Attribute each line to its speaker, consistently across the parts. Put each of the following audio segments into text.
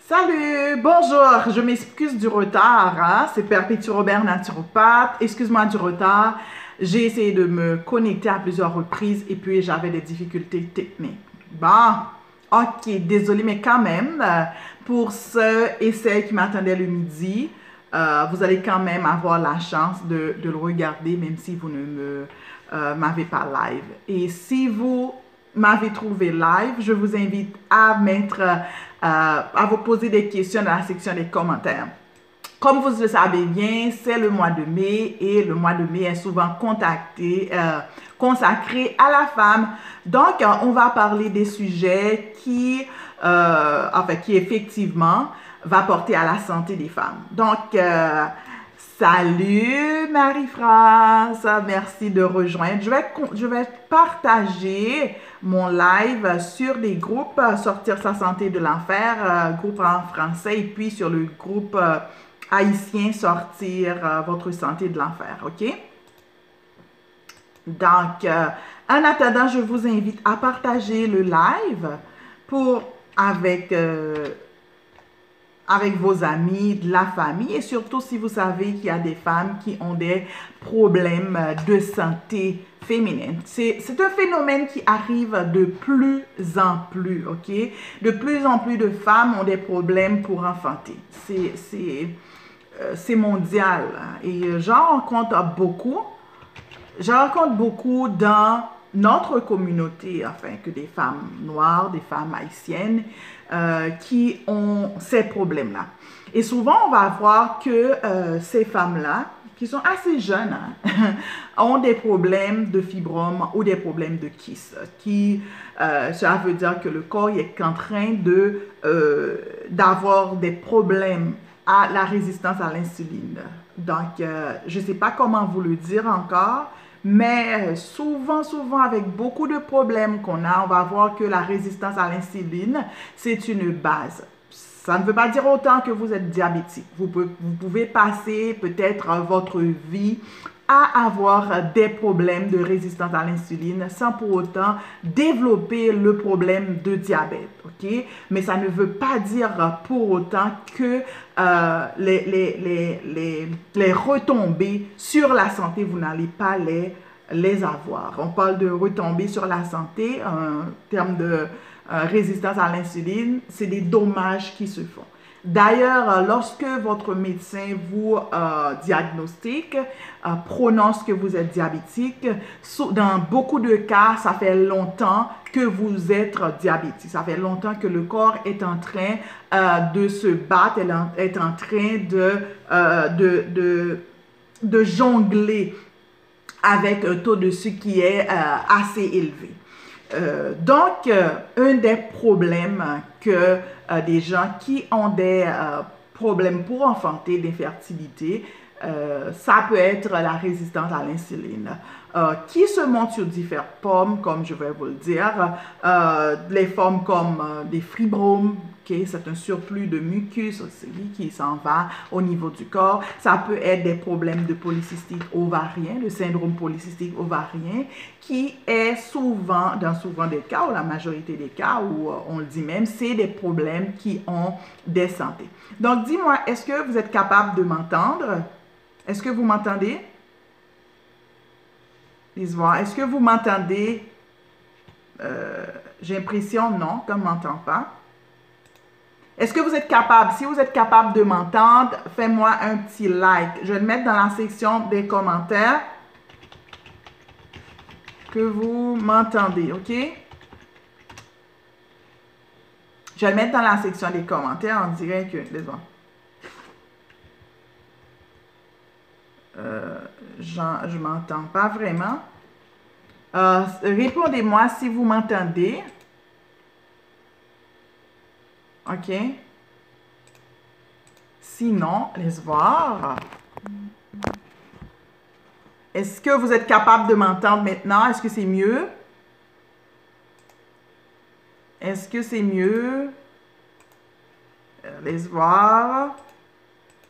Speaker 1: Salut, bonjour, je m'excuse du retard, hein. C'est Perpétue Robert, naturopathe. Excuse-moi du retard. J'ai essayé de me connecter à plusieurs reprises et puis j'avais des difficultés techniques. Bon, ok, désolé, mais quand même, pour ceux et celles qui m'attendaient le midi, vous allez quand même avoir la chance de le regarder, même si vous ne m'avez pas live. Et si vous m'avez trouvé live, je vous invite à à vous poser des questions dans la section des commentaires. Comme vous le savez bien, c'est le mois de mai et le mois de mai est souvent consacré à la femme. Donc, on va parler des sujets qui effectivement va porter à la santé des femmes. Donc, salut Marie-France, merci de rejoindre. Je vais partager mon live sur des groupes, Sortir sa santé de l'enfer, groupe en français, et puis sur le groupe haïtien, Sortir votre santé de l'enfer, ok? Donc, en attendant, je vous invite à partager le live avec vos amis, de la famille, et surtout si vous savez qu'il y a des femmes qui ont des problèmes de santé féminine. C'est un phénomène qui arrive de plus en plus, ok? De plus en plus de femmes ont des problèmes pour enfanter. C'est mondial, hein? Et j'en rencontre beaucoup. J'en rencontre beaucoup dans notre communauté, enfin, que des femmes noires, des femmes haïtiennes qui ont ces problèmes-là. Et souvent, on va voir que ces femmes-là, qui sont assez jeunes, hein, ont des problèmes de fibrome ou des problèmes de kyste, cela veut dire que le corps est en train d'avoir des problèmes à la résistance à l'insuline. Donc, je ne sais pas comment vous le dire encore, mais souvent avec beaucoup de problèmes qu'on a, on va voir que la résistance à l'insuline, c'est une base. Ça ne veut pas dire autant que vous êtes diabétique. Vous pouvez passer peut-être votre vie à avoir des problèmes de résistance à l'insuline sans pour autant développer le problème de diabète, ok? Mais ça ne veut pas dire pour autant que les retombées sur la santé, vous n'allez pas les avoir. On parle de retombées sur la santé en termes de résistance à l'insuline, c'est des dommages qui se font. D'ailleurs, lorsque votre médecin vous diagnostique, prononce que vous êtes diabétique, dans beaucoup de cas, ça fait longtemps que vous êtes diabétique. Ça fait longtemps que le corps est en train de se battre, est en train de jongler avec un taux de sucre qui est assez élevé. Donc, un des problèmes que des gens qui ont des problèmes pour enfanter, d'infertilité, ça peut être la résistance à l'insuline, qui se montre sur différentes formes, comme je vais vous le dire, les formes comme des fibromes, okay, c'est un surplus de mucus aussi qui s'en va au niveau du corps. Ça peut être des problèmes de polycystite ovarien, le syndrome polycystique ovarien, qui est dans souvent des cas, ou la majorité des cas, où on le dit même, c'est des problèmes qui ont des santé. Donc, dis-moi, est-ce que vous êtes capable de m'entendre? Est-ce que vous m'entendez? Est-ce que vous m'entendez? J'ai l'impression non, qu'on ne m'entend pas. Est-ce que vous êtes capable? Si vous êtes capable de m'entendre, faites-moi un petit like. Je vais le mettre dans la section des commentaires que vous m'entendez, ok? Je vais le mettre dans la section des commentaires. On dirait que... je m'entends pas vraiment. Répondez-moi si vous m'entendez. OK. Sinon, laisse voir. Est-ce que vous êtes capable de m'entendre maintenant? Est-ce que c'est mieux? Est-ce que c'est mieux? Laisse voir.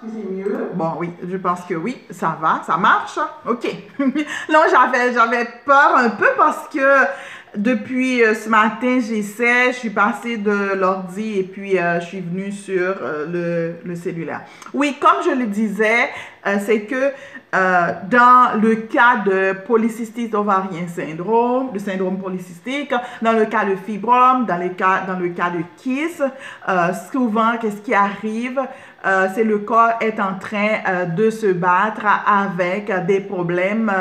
Speaker 1: C'est mieux? Bon, oui, je pense que oui, ça va, ça marche. OK. Non, j'avais peur un peu parce que Depuis ce matin, j'essaie, je suis passée de l'ordi et puis je suis venue sur le cellulaire. Oui, comme je le disais, c'est que dans le cas de polycystite ovarien syndrome, le syndrome polycystique, dans le cas de fibrome, dans le cas de kyste, souvent, qu'est-ce qui arrive? C'est le corps est en train de se battre avec des problèmes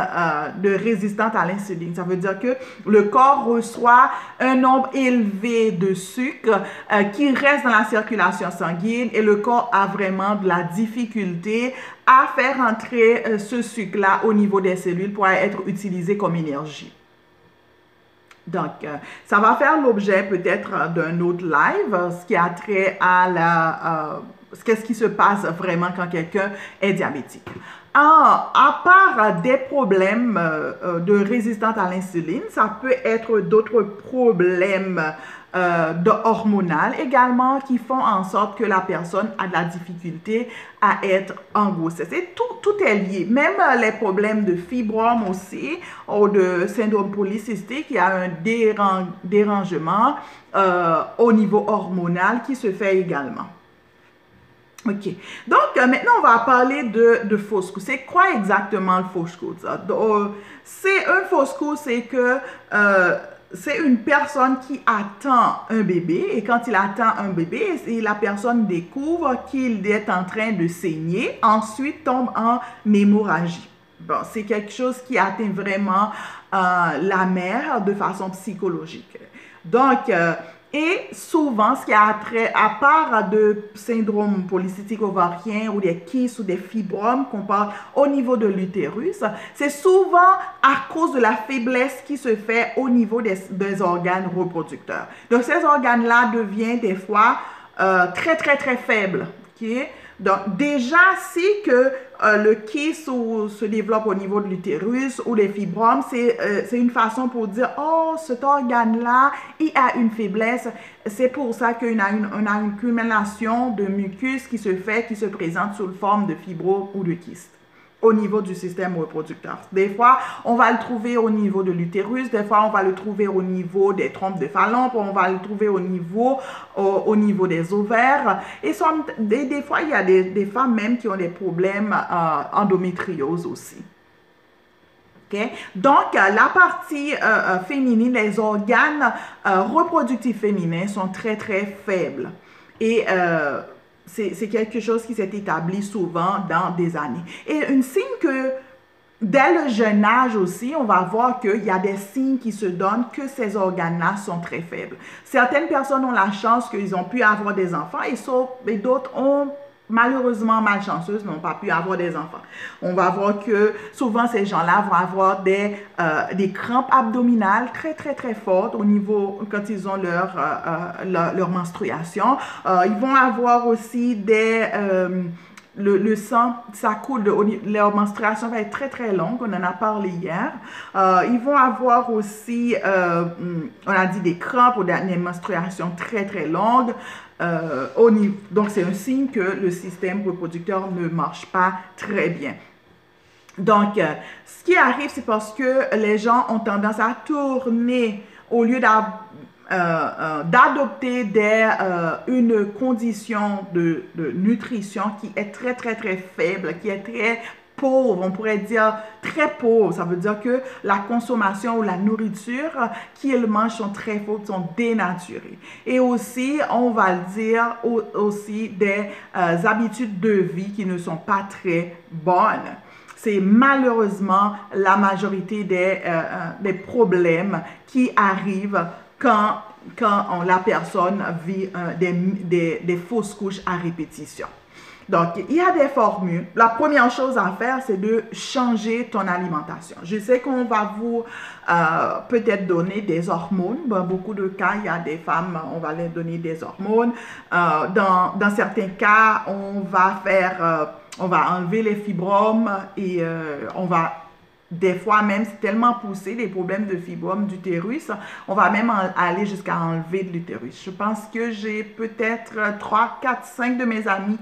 Speaker 1: de résistance à l'insuline. Ça veut dire que le corps reçoit un nombre élevé de sucre qui reste dans la circulation sanguine et le corps a vraiment de la difficulté à faire entrer ce sucre-là au niveau des cellules pour être utilisé comme énergie. Donc, ça va faire l'objet peut-être d'un autre live, ce qui a trait à qu'est-ce qui se passe vraiment quand quelqu'un est diabétique. À part des problèmes de résistance à l'insuline, ça peut être d'autres problèmes hormonaux également qui font en sorte que la personne a de la difficulté à être en grossesse. Et tout est lié. Même les problèmes de fibrome aussi ou de syndrome polycystique, il y a un dérangement au niveau hormonal qui se fait également. OK. Donc, maintenant, on va parler de fausse couche. C'est quoi exactement le fausse couche? C'est un fausse couche, c'est que c'est une personne qui attend un bébé et quand il attend un bébé, la personne découvre qu'il est en train de saigner, ensuite tombe en hémorragie. Bon, c'est quelque chose qui atteint vraiment la mère de façon psychologique. Donc, et souvent, ce qui a trait, à part de syndrome polycystique ovarien ou des kystes ou des fibromes qu'on parle au niveau de l'utérus, c'est souvent à cause de la faiblesse qui se fait au niveau des organes reproducteurs. Donc, ces organes-là deviennent des fois très, très, très faibles. Okay? Donc, déjà, si que le kyste se développe au niveau de l'utérus ou les fibromes, c'est une façon pour dire, oh, cet organe-là, il a une faiblesse. C'est pour ça qu'on a une accumulation de mucus qui se présente sous forme de fibrome ou de kyste au niveau du système reproducteur. Des fois, on va le trouver au niveau de l'utérus, des fois, on va le trouver au niveau des trompes de Fallope, on va le trouver au niveau des ovaires. Et des fois, il y a des femmes même qui ont des problèmes endométriose aussi. Okay? Donc, la partie féminine, les organes reproductifs féminins sont très, très faibles. Et c'est quelque chose qui s'est établi souvent dans des années. Et un signe que, dès le jeune âge aussi, on va voir qu'il y a des signes qui se donnent que ces organes-là sont très faibles. Certaines personnes ont la chance qu'ils ont pu avoir des enfants et d'autres ont malheureusement malchanceuses n'ont pas pu avoir des enfants. On va voir que souvent ces gens-là vont avoir des crampes abdominales très, très, très fortes au niveau, quand ils ont leur menstruation. Ils vont avoir aussi le sang, ça coule, leur menstruation va être très, très longue, on en a parlé hier. Ils vont avoir aussi, on a dit des crampes ou des menstruations très, très longues. Donc, c'est un signe que le système reproducteur ne marche pas très bien. Donc, ce qui arrive, c'est parce que les gens ont tendance à tourner au lieu d'adopter une condition de nutrition qui est très, très, très faible, qui est très pauvre, on pourrait dire très pauvre. Ça veut dire que la consommation ou la nourriture qu'ils mangent sont très pauvres, sont dénaturées. Et aussi, on va le dire, aussi des habitudes de vie qui ne sont pas très bonnes. C'est malheureusement la majorité des problèmes qui arrivent quand la personne vit des fausses couches à répétition. Donc, il y a des formules. La première chose à faire, c'est de changer ton alimentation. Je sais qu'on va vous peut-être donner des hormones. Dans beaucoup de cas, il y a des femmes, on va leur donner des hormones. Dans certains cas, on va enlever les fibromes et on va... Des fois même, c'est tellement poussé, les problèmes de fibrome d'utérus, on va même aller jusqu'à enlever de l'utérus. Je pense que j'ai peut-être 3, 4, 5 de mes amis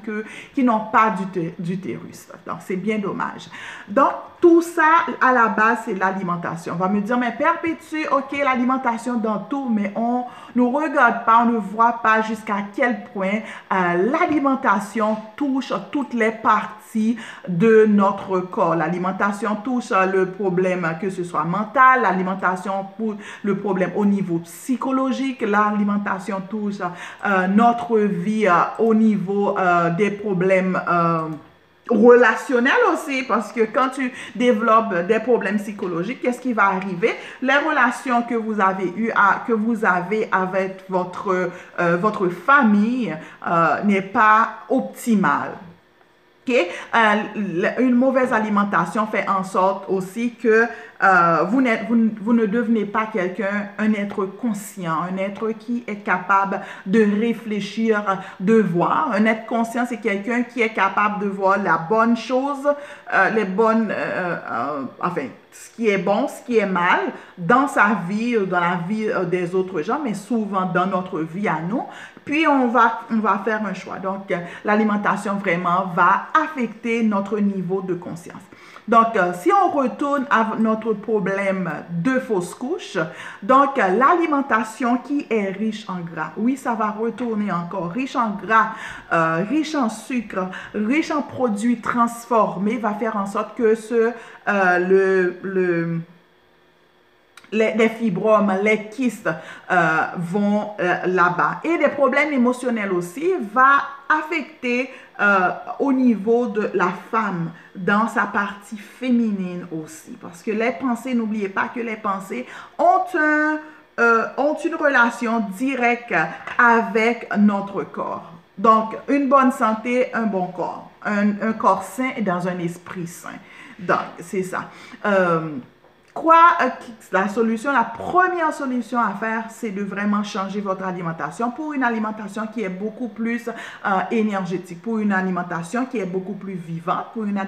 Speaker 1: qui n'ont pas d'utérus. Donc, c'est bien dommage. Donc, tout ça, à la base, c'est l'alimentation. On va me dire, mais perpétue, ok, l'alimentation dans tout, mais on ne regarde pas, on ne voit pas jusqu'à quel point l'alimentation touche toutes les parties de notre corps. L'alimentation touche le problème, que ce soit mental, l'alimentation pour le problème au niveau psychologique, l'alimentation touche notre vie au niveau des problèmes relationnel aussi, parce que quand tu développes des problèmes psychologiques, qu'est-ce qui va arriver? Les relations que vous avez avec votre famille n'est pas optimale. Okay? Une mauvaise alimentation fait en sorte aussi que vous ne devenez pas quelqu'un, un être conscient, un être qui est capable de réfléchir, de voir. Un être conscient, c'est quelqu'un qui est capable de voir la bonne chose, enfin, ce qui est bon, ce qui est mal dans sa vie, dans la vie des autres gens, mais souvent dans notre vie à nous. Puis, on va faire un choix. Donc, l'alimentation vraiment va affecter notre niveau de conscience. Donc, si on retourne à notre problème de fausse couche, donc l'alimentation qui est riche en gras, oui, ça va retourner encore, riche en gras, riche en sucre, riche en produits transformés, va faire en sorte que les fibromes, les kystes vont là-bas. Et des problèmes émotionnels aussi va affecter au niveau de la femme dans sa partie féminine aussi. Parce que les pensées, n'oubliez pas que les pensées ont une relation directe avec notre corps. Donc, une bonne santé, un bon corps. Un corps sain et dans un esprit sain. Donc, c'est ça. La première solution à faire, c'est de vraiment changer votre alimentation pour une alimentation qui est beaucoup plus énergétique, pour une alimentation qui est beaucoup plus vivante, pour une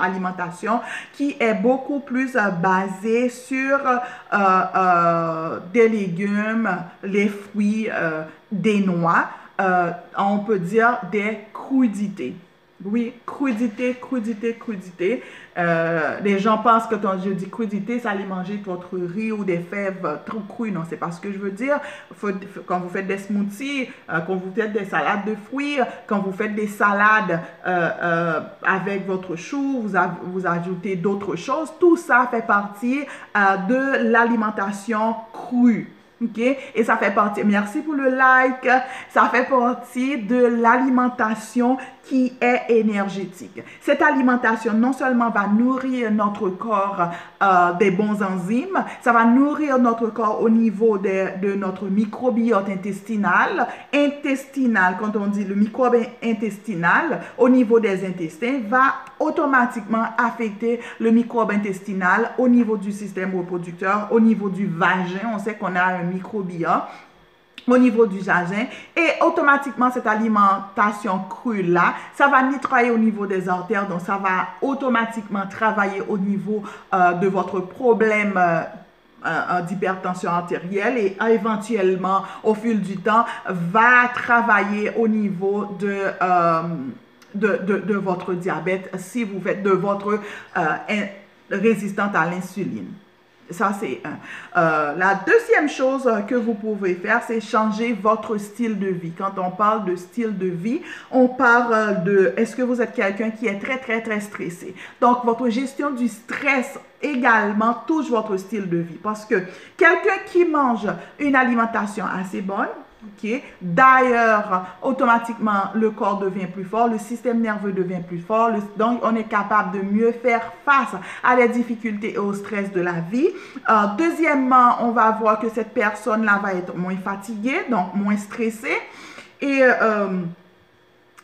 Speaker 1: alimentation qui est beaucoup plus basée sur des légumes, les fruits, des noix, on peut dire des crudités. Oui, crudité. Les gens pensent que quand je dis crudité, ça allait manger votre riz ou des fèves trop crues. Non, c'est pas ce que je veux dire. Quand vous faites des smoothies, quand vous faites des salades de fruits, quand vous faites des salades avec votre chou, vous ajoutez d'autres choses. Tout ça fait partie de l'alimentation crue. OK? Et ça fait partie, merci pour le like, ça fait partie de l'alimentation qui est énergétique. Cette alimentation non seulement va nourrir notre corps des bons enzymes, ça va nourrir notre corps au niveau de notre microbiote intestinal. Quand on dit le microbe intestinal, au niveau des intestins, va automatiquement affecter le microbe intestinal au niveau du système reproducteur, au niveau du vagin. On sait qu'on a un microbiote au niveau du vagin et automatiquement cette alimentation crue-là, ça va nettoyer au niveau des artères, donc ça va automatiquement travailler au niveau de votre problème d'hypertension artérielle et éventuellement au fil du temps va travailler au niveau de votre diabète si vous faites de votre résistante à l'insuline. Ça, c'est un. La deuxième chose que vous pouvez faire, c'est changer votre style de vie. Quand on parle de style de vie, on parle de est-ce que vous êtes quelqu'un qui est très stressé. Donc, votre gestion du stress également touche votre style de vie. Parce que quelqu'un qui mange une alimentation assez bonne, okay, d'ailleurs, automatiquement, le corps devient plus fort, le système nerveux devient plus fort, donc on est capable de mieux faire face à les difficultés et au stress de la vie. Deuxièmement, on va voir que cette personne-là va être moins fatiguée, donc moins stressée.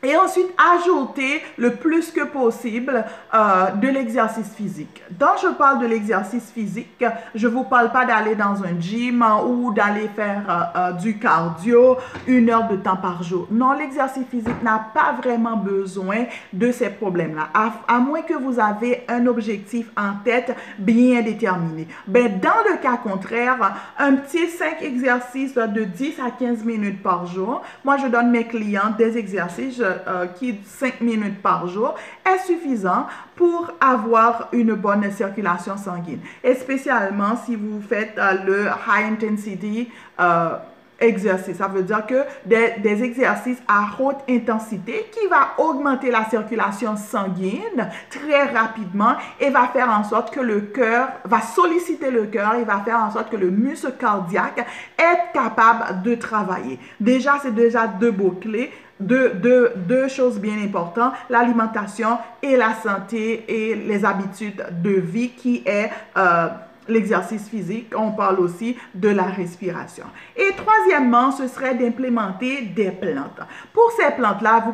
Speaker 1: Et ensuite, ajouter le plus que possible de l'exercice physique. Quand je parle de l'exercice physique, je ne vous parle pas d'aller dans un gym ou d'aller faire du cardio 1 heure de temps par jour. Non, l'exercice physique n'a pas vraiment besoin de ces problèmes-là, à moins que vous avez un objectif en tête bien déterminé. Ben, dans le cas contraire, un petit 5 exercices de 10 à 15 minutes par jour, moi je donne mes clients des exercices. 5 minutes par jour est suffisant pour avoir une bonne circulation sanguine. Et spécialement si vous faites le high intensity exercice. Ça veut dire que des exercices à haute intensité qui va augmenter la circulation sanguine très rapidement et va faire en sorte que le cœur va solliciter le cœur et va faire en sorte que le muscle cardiaque est capable de travailler. Déjà, c'est déjà deux mots-clés. Deux choses bien importantes, l'alimentation et la santé et les habitudes de vie qui est l'exercice physique. On parle aussi de la respiration. Et troisièmement, ce serait d'implémenter des plantes. Pour ces plantes-là,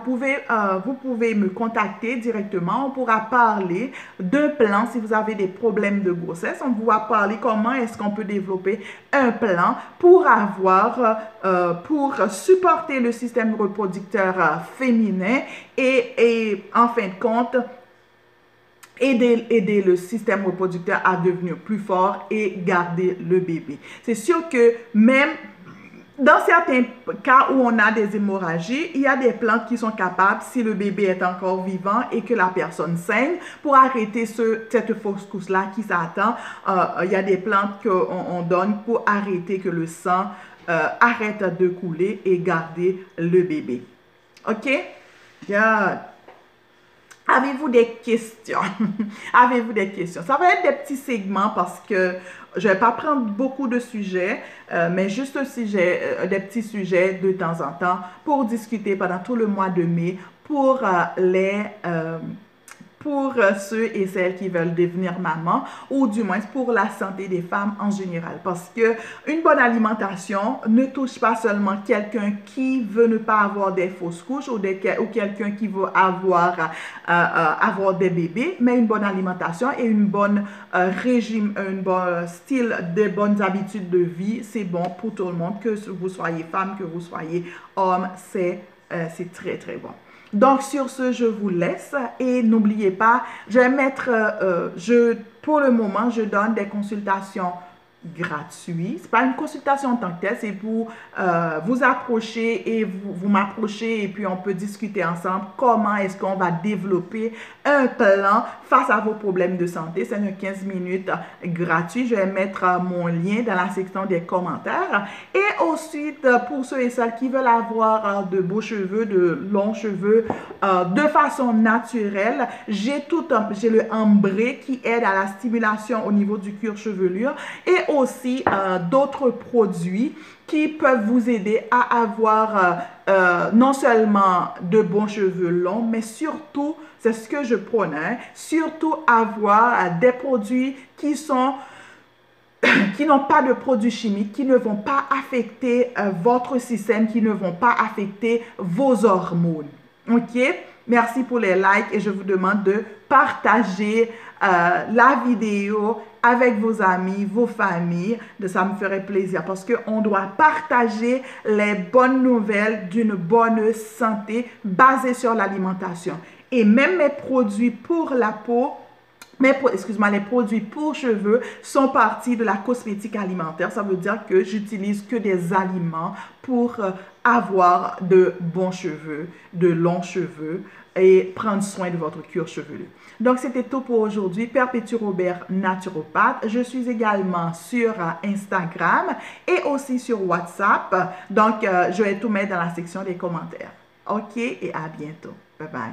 Speaker 1: vous pouvez me contacter directement. On pourra parler d'un plan si vous avez des problèmes de grossesse. On pourra parler comment est-ce qu'on peut développer un plan pour pour supporter le système reproducteur féminin et en fin de compte, aider le système reproducteur à devenir plus fort et garder le bébé. C'est sûr que même dans certains cas où on a des hémorragies, il y a des plantes qui sont capables, si le bébé est encore vivant et que la personne saigne, pour arrêter cette fausse couche-là qui s'attend. Il y a des plantes qu'on donne pour arrêter que le sang arrête de couler et garder le bébé. OK? Yeah. Avez-vous des questions? Avez-vous des questions? Ça va être des petits segments parce que je ne vais pas prendre beaucoup de sujets, mais juste des petits sujets de temps en temps pour discuter pendant tout le mois de mai pour ceux et celles qui veulent devenir maman ou du moins pour la santé des femmes en général. Parce que une bonne alimentation ne touche pas seulement quelqu'un qui veut ne pas avoir des fausses couches ou quelqu'un qui veut avoir des bébés, mais une bonne alimentation et une bonne régime, un bon style, de bonnes habitudes de vie, c'est bon pour tout le monde, que vous soyez femme, que vous soyez homme, c'est très très bon. Donc, sur ce, je vous laisse et n'oubliez pas, je vais mettre, pour le moment, je donne des consultations gratuites. Ce n'est pas une consultation en tant que telle, c'est pour vous approcher et vous m'approcher et puis on peut discuter ensemble comment est-ce qu'on va développer un plan face à vos problèmes de santé. C'est un 15 minutes gratuit. Je vais mettre mon lien dans la section des commentaires. Et ensuite, pour ceux et celles qui veulent avoir de beaux cheveux, de longs cheveux, de façon naturelle, j'ai le ambré qui aide à la stimulation au niveau du cuir chevelu et aussi d'autres produits qui peuvent vous aider à avoir non seulement de bons cheveux longs, mais surtout, c'est ce que je prône, surtout avoir des produits qui n'ont pas de produits chimiques, qui ne vont pas affecter votre système, qui ne vont pas affecter vos hormones. OK? Merci pour les likes et je vous demande de partager la vidéo avec vos amis, vos familles. Ça me ferait plaisir parce qu'on doit partager les bonnes nouvelles d'une bonne santé basée sur l'alimentation. Et même mes produits pour la peau, les produits pour cheveux sont partis de la cosmétique alimentaire. Ça veut dire que j'utilise que des aliments pour avoir de bons cheveux, de longs cheveux et prendre soin de votre cuir chevelu. Donc, c'était tout pour aujourd'hui. Perpétue Robert, naturopathe. Je suis également sur Instagram et aussi sur WhatsApp. Donc, je vais tout mettre dans la section des commentaires. OK et à bientôt. Bye bye.